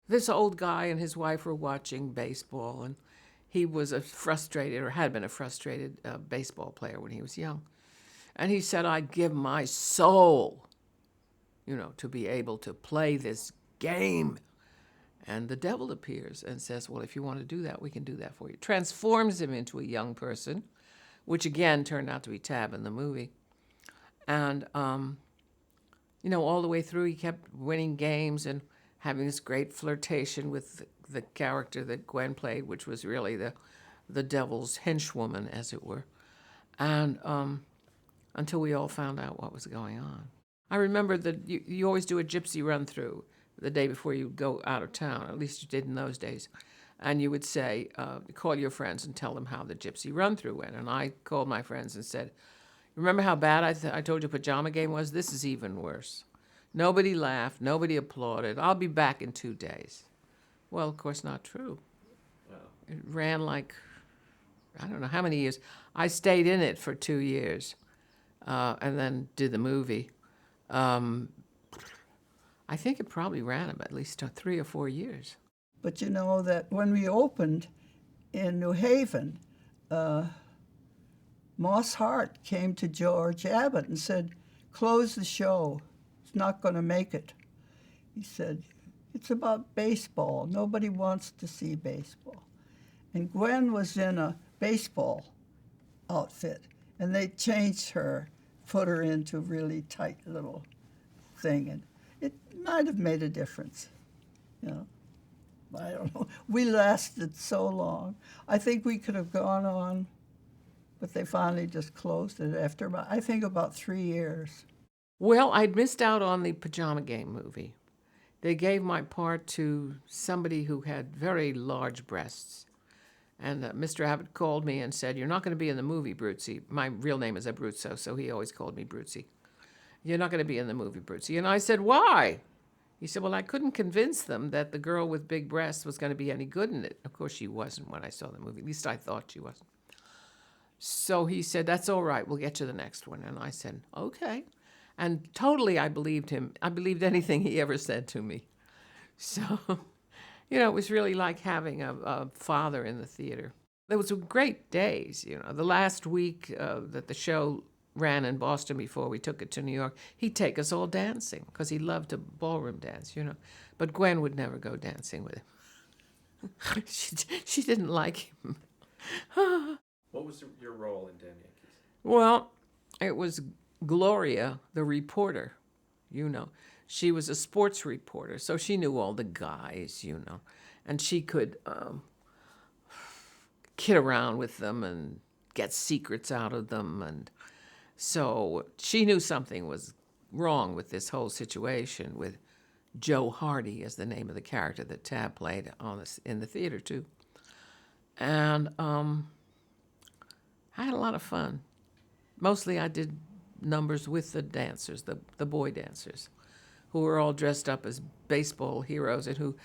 this old guy and his wife were watching baseball, and he was a frustrated, or had been a frustrated baseball player when he was young. And he said, I'd give my soul, to be able to play this game. And the devil appears and says, well, if you want to do that, we can do that for you. Transforms him into a young person, which again turned out to be Tab in the movie. And, all the way through, he kept winning games and having this great flirtation with the character that Gwen played, which was really the devil's henchwoman, as it were. And until we all found out what was going on. I remember that you always do a gypsy run-through the day before you go out of town, at least you did in those days. And you would say, call your friends and tell them how the gypsy run-through went. And I called my friends and said, remember how bad I told you Pajama Game was? This is even worse. Nobody laughed, nobody applauded. I'll be back in 2 days. Well, of course, not true. Wow. It ran like, I don't know how many years. I stayed in it for 2 years and then did the movie. I think it probably ran at least 3 or 4 years. But you know that when we opened in New Haven, Moss Hart came to George Abbott and said, close the show. It's not going to make it. He said, it's about baseball. Nobody wants to see baseball. And Gwen was in a baseball outfit, and they changed her, put her into a really tight little thing, and it might have made a difference, I don't know. We lasted so long. I think we could have gone on, but they finally just closed it after about 3 years. Well, I'd missed out on the Pajama Game movie. They gave my part to somebody who had very large breasts. And Mr. Abbott called me and said, you're not going to be in the movie, Bruzzi. My real name is Abruzzo, so he always called me Bruzzi. You're not going to be in the movie, Bruzzi. And I said, why? He said, well, I couldn't convince them that the girl with big breasts was going to be any good in it. Of course, she wasn't when I saw the movie. At least I thought she wasn't. So he said, that's all right. We'll get to the next one. And I said, okay. And totally I believed him. I believed anything he ever said to me. So, it was really like having a father in the theater. There was great days, The last week that the show ran in Boston before we took it to New York, he'd take us all dancing because he loved to ballroom dance, But Gwen would never go dancing with him. she didn't like him. What was your role in Damn Yankees? Well, it was Gloria, the reporter, She was a sports reporter, so she knew all the guys, And she could kid around with them and get secrets out of them. And so she knew something was wrong with this whole situation with Joe Hardy as the name of the character that Tab played in the theater, too. And I had a lot of fun. Mostly I did numbers with the dancers, the boy dancers, who were all dressed up as baseball heroes and who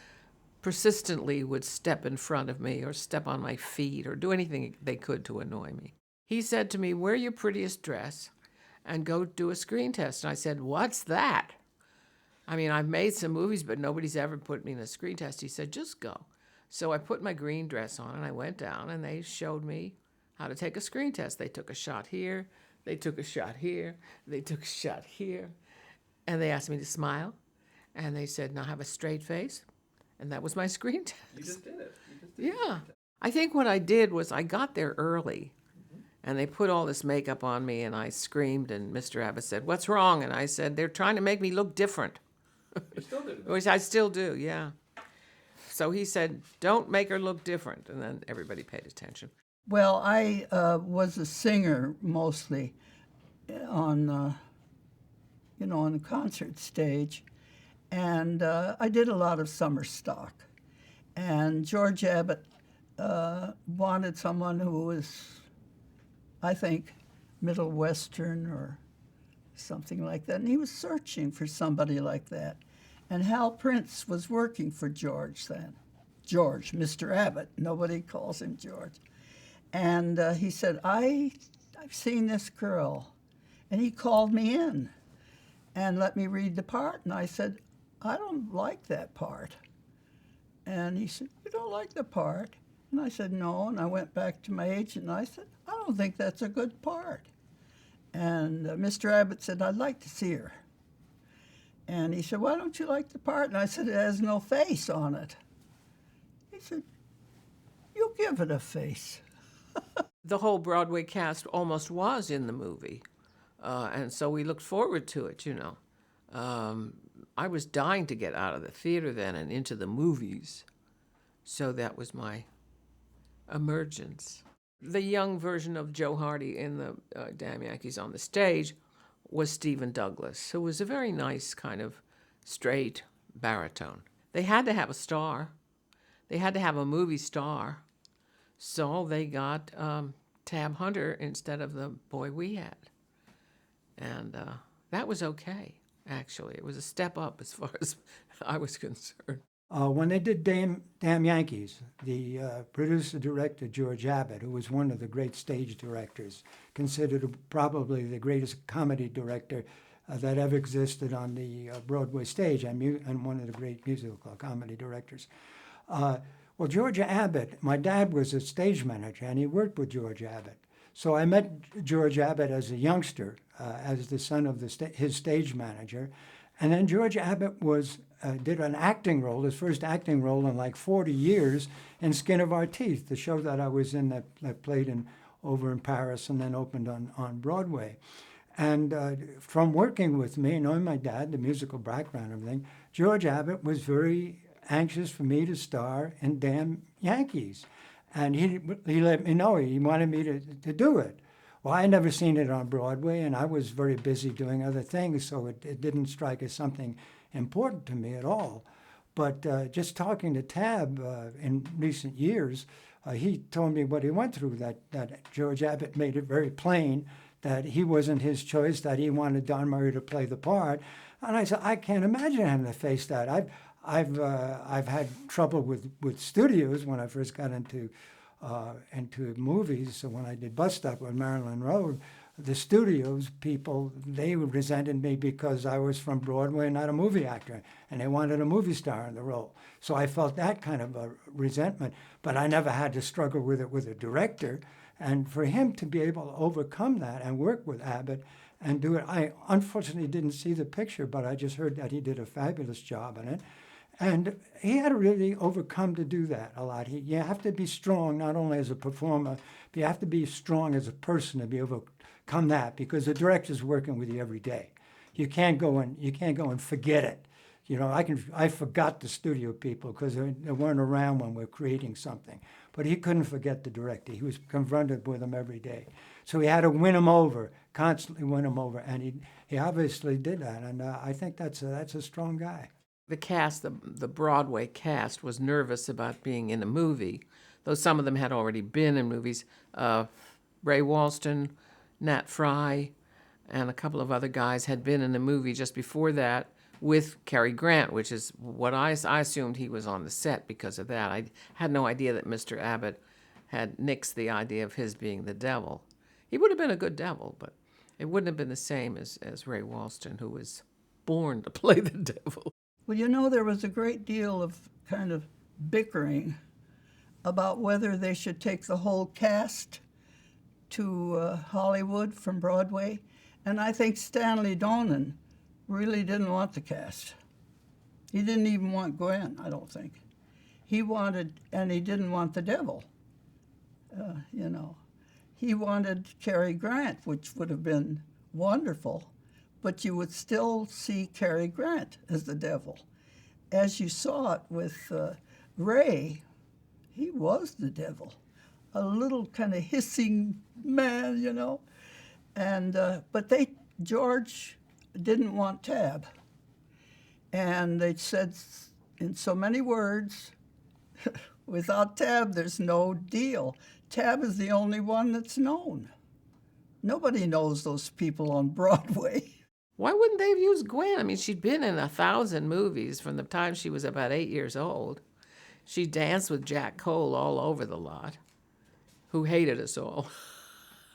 persistently would step in front of me or step on my feet or do anything they could to annoy me. He said to me, wear your prettiest dress and go do a screen test. And I said, what's that? I mean, I've made some movies, but nobody's ever put me in a screen test. He said, just go. So I put my green dress on and I went down and they showed me how to take a screen test. They took a shot here, they took a shot here, they took a shot here, and they asked me to smile. And they said, now have a straight face. And that was my screen test. You just did it. Yeah. I think what I did was I got there early, and they put all this makeup on me, and I screamed, and Mr. Abbott said, what's wrong? And I said, they're trying to make me look different. You still do. Which I still do, yeah. So he said, don't make her look different. And then everybody paid attention. Well, I was a singer mostly on, on the concert stage. And I did a lot of summer stock. And George Abbott wanted someone who was, I think, Middle Western or something like that. And he was searching for somebody like that. And Hal Prince was working for George then. George, Mr. Abbott. Nobody calls him George. And he said, I've seen this girl. And he called me in and let me read the part. And I said, I don't like that part. And he said, "You don't like the part?" And I said, "No." And I went back to my agent and I said, "I don't think that's a good part." And Mr. Abbott said, "I'd like to see her." And he said, "Why don't you like the part?" And I said, "It has no face on it." He said, "You give it a face." The whole Broadway cast almost was in the movie, and so we looked forward to it, you know. I was dying to get out of the theater then and into the movies, so that was my emergence. The young version of Joe Hardy in the Damn Yankees on the stage was Stephen Douglas, who was a very nice kind of straight baritone. They had to have a star. They had to have a movie star. So they got Tab Hunter instead of the boy we had. And that was okay, actually. It was a step up as far as I was concerned. When they did Damn Yankees, the producer-director George Abbott, who was one of the great stage directors, considered probably the greatest comedy director that ever existed on the Broadway stage, and one of the great musical comedy directors. Well, George Abbott, my dad was a stage manager, and he worked with George Abbott. So I met George Abbott as a youngster, as the son of his stage manager. And then George Abbott did an acting role, his first acting role in like 40 years, in Skin of Our Teeth, the show that I was in that played over in Paris and then opened on Broadway. And from working with me, knowing my dad, the musical background and everything, George Abbott was very anxious for me to star in Damn Yankees. And he let me know he wanted me to do it. Well, I had never seen it on Broadway, and I was very busy doing other things, so it didn't strike as something important to me at all. But just talking to Tab in recent years, he told me what he went through, that George Abbott made it very plain that he wasn't his choice, that he wanted Don Murray to play the part. And I said, I can't imagine having to face that. I've had trouble with studios when I first got into movies. So when I did Bus Stop on Maryland Road, the studios people, they resented me because I was from Broadway and not a movie actor, and they wanted a movie star in the role. So I felt that kind of a resentment, but I never had to struggle with it with a director. And for him to be able to overcome that and work with Abbott and do it, I unfortunately didn't see the picture, but I just heard that he did a fabulous job in it. And he had to really overcome to do that a lot. You have to be strong, not only as a performer, but you have to be strong as a person to be able to overcome that, because the director's working with you every day. You can't go and forget it. You know, I forgot the studio people because they weren't around when we're creating something. But he couldn't forget the director. He was confronted with him every day. So he had to win him over, constantly win him over, and he obviously did that. And I think that's a strong guy. The cast, the Broadway cast, was nervous about being in a movie, though some of them had already been in movies. Ray Walston, Nat Fry, and a couple of other guys had been in a movie just before that with Cary Grant, which is what I assumed he was on the set because of that. I had no idea that Mr. Abbott had nixed the idea of his being the devil. He would have been a good devil, but it wouldn't have been the same as Ray Walston, who was born to play the devil. Well, you know, there was a great deal of kind of bickering about whether they should take the whole cast to Hollywood from Broadway. And I think Stanley Donan really didn't want the cast. He didn't even want Gwen, I don't think. He didn't want the devil, you know. He wanted Cary Grant, which would have been wonderful, but you would still see Cary Grant as the devil. As you saw it with Ray, he was the devil, a little kind of hissing man, you know. And but George didn't want Tab, and they said in so many words, without Tab, there's no deal. Tab is the only one that's known. Nobody knows those people on Broadway. Why wouldn't they have used Gwen? I mean, she'd been in 1,000 movies from the time she was about 8 years old. She danced with Jack Cole all over the lot, who hated us all.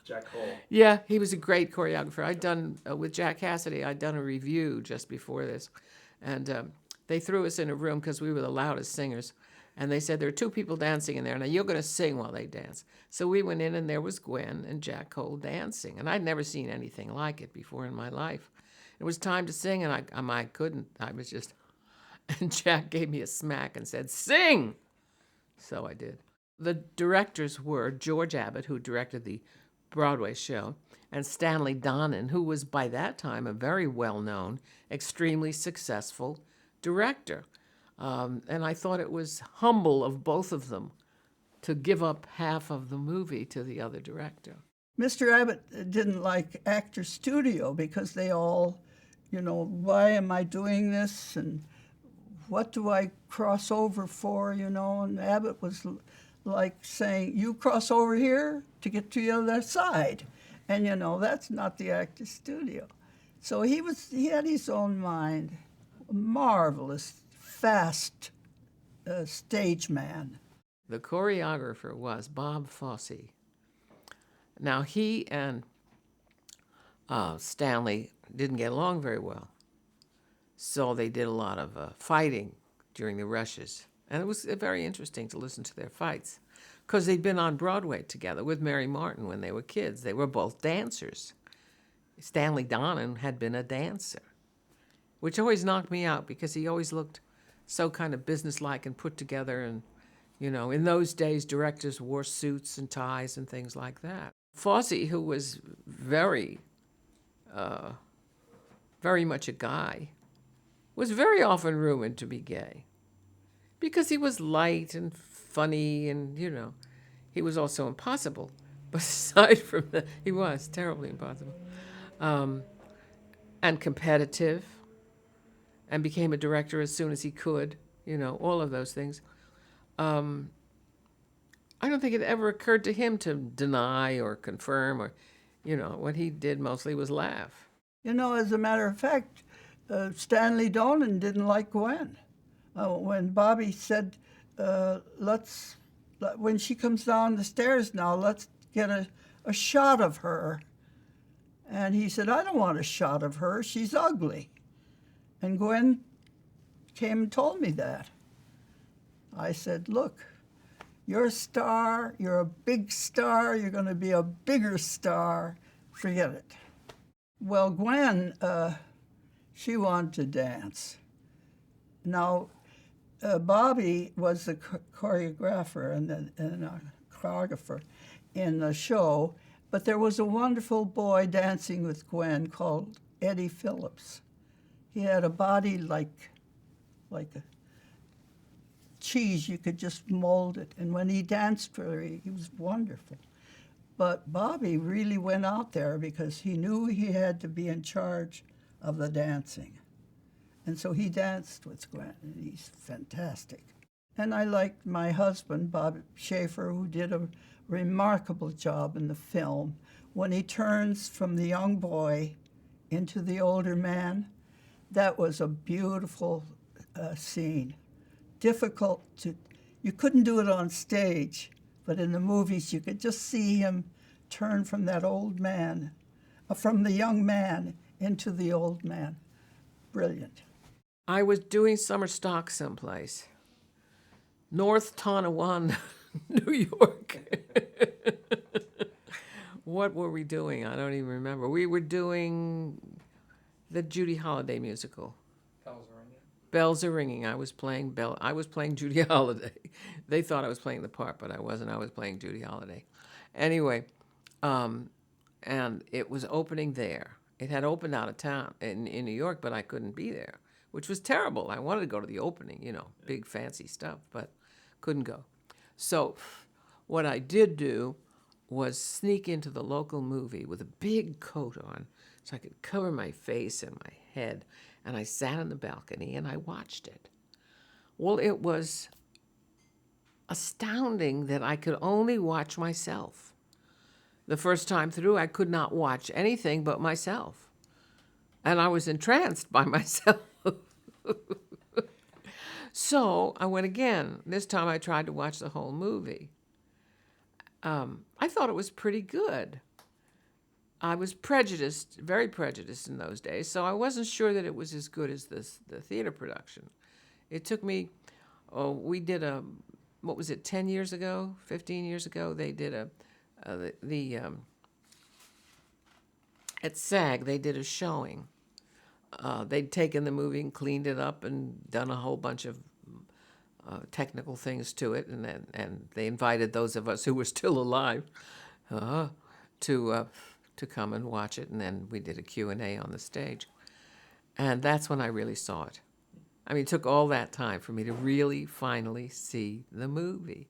Jack Cole. Yeah, he was a great choreographer. I'd done, with Jack Cassidy, I'd done a review just before this. And they threw us in a room because we were the loudest singers. And they said, there are two people dancing in there. Now, you're going to sing while they dance. So we went in, and there was Gwen and Jack Cole dancing. And I'd never seen anything like it before in my life. It was time to sing, and I couldn't. I was just... And Jack gave me a smack and said, sing! So I did. The directors were George Abbott, who directed the Broadway show, and Stanley Donan, who was by that time a very well-known, extremely successful director. And I thought it was humble of both of them to give up half of the movie to the other director. Mr. Abbott didn't like Actor Studio because they all, why am I doing this? And what do I cross over for, And Abbott was like saying, you cross over here to get to the other side. And, that's not the Actor Studio. So he had his own mind, a marvelous, fast stage man. The choreographer was Bob Fosse. Now, he and Stanley didn't get along very well. So they did a lot of fighting during the rushes. And it was very interesting to listen to their fights because they'd been on Broadway together with Mary Martin when they were kids. They were both dancers. Stanley Donan had been a dancer, which always knocked me out because he always looked so kind of businesslike and put together. And, in those days, directors wore suits and ties and things like that. Fosse, who was very, very much a guy, was very often rumored to be gay because he was light and funny and, he was also impossible. But aside from that, he was terribly impossible. And competitive and became a director as soon as he could, all of those things. I don't think it ever occurred to him to deny or confirm or, what he did mostly was laugh. As a matter of fact, Stanley Donan didn't like Gwen. When Bobby said, when she comes down the stairs now, let's get a shot of her. And he said, I don't want a shot of her. She's ugly. And Gwen came and told me that. I said, look, you're a star. You're a big star. You're going to be a bigger star. Forget it. Well, Gwen, she wanted to dance. Now, Bobby was the choreographer and a choreographer in the show, but there was a wonderful boy dancing with Gwen called Eddie Phillips. He had a body like a cheese. You could just mold it. And when he danced for her, he was wonderful. But Bobby really went out there because he knew he had to be in charge of the dancing. And so he danced with Gwen, and he's fantastic. And I liked my husband, Bob Schaefer, who did a remarkable job in the film. When he turns from the young boy into the older man, that was a beautiful scene. Difficult you couldn't do it on stage, but in the movies you could just see him turn from that old man, from the young man into the old man. Brilliant. I was doing summer stock someplace. North Tonawanda, New York. What were we doing? I don't even remember. We were doing the Judy Holliday musical. Bells are ringing. Bells Are Ringing. I was playing Judy Holliday. They thought I was playing the part, but I wasn't. I was playing Judy Holliday. Anyway, and it was opening there. It had opened out of town in New York, but I couldn't be there, which was terrible. I wanted to go to the opening, big fancy stuff, but couldn't go. So what I did do was sneak into the local movie with a big coat on so I could cover my face and my head, and I sat on the balcony and I watched it. Well, it was astounding that I could only watch myself. The first time through, I could not watch anything but myself. And I was entranced by myself. So I went again. This time I tried to watch the whole movie. I thought it was pretty good. I was prejudiced, very prejudiced in those days, so I wasn't sure that it was as good as the theater production. It took me, we did what was it, 10 years ago, 15 years ago, they did at SAG, they did a showing. They'd taken the movie and cleaned it up and done a whole bunch of technical things to it, and they invited those of us who were still alive to come and watch it, and then we did a Q&A on the stage. And that's when I really saw it. I mean, it took all that time for me to really finally see the movie.